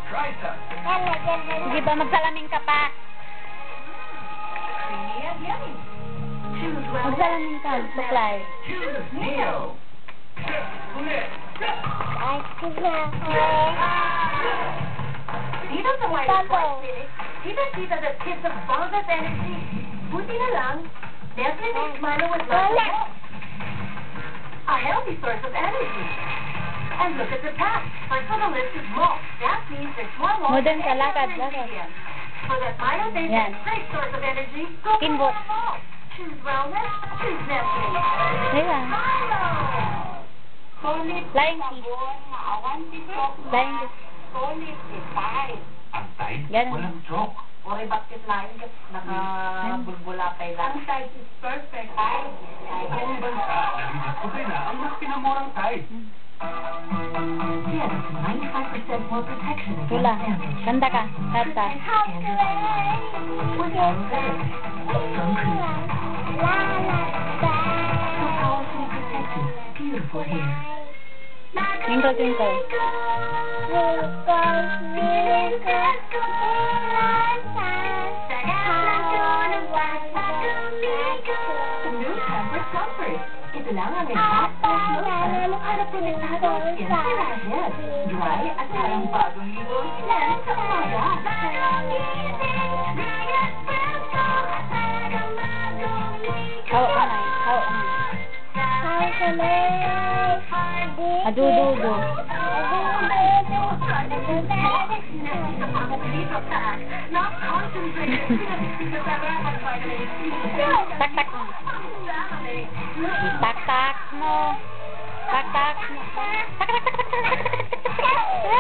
Try some. Sige ba, magsalamin ka pa. Creamy and yummy. Choose well. Magsalamin ka, supply. Choose Neo. Dito sa White Sports Clinic, kita the kids of boundless energy. Buti na lang, Nestle makes Milo with lots of milk. A healthy source of energy. And look at the pack. First on the list is malt. That means there's more malt Modern than ka, any lakad, other lakad. ingredient. So that Milo tastes Yan. a great source of energy. Go for Steamboat. more malt. Choose wellness. Choose Nestle. Diba? Milo! Flying fish. Flying fish. Ang tide, Ganun. walang joke. Or bakit lain ka nakabulbula pa ilan? Ang tide is perfect. Ang bansa, nagdidiscover na ang mas pinamurang tide. Yes, 95% more protection against Tula. damage. Kanta ka. Kanta. With Arrowverse, from Creed. So powerfully protected, beautiful hair. Twinkle, twinkle. New Pampers Comfort. Ito lang ang exact lotion para protektado ang skin sa rashes. Dry at parang bagong ligo yan sa umaga. Hawak kamay. Hawak kamay. Adududo. Tak-tak mo. Tak-tak mo. Tak-tak mo. Tak-tak, tak-tak, tak-tak.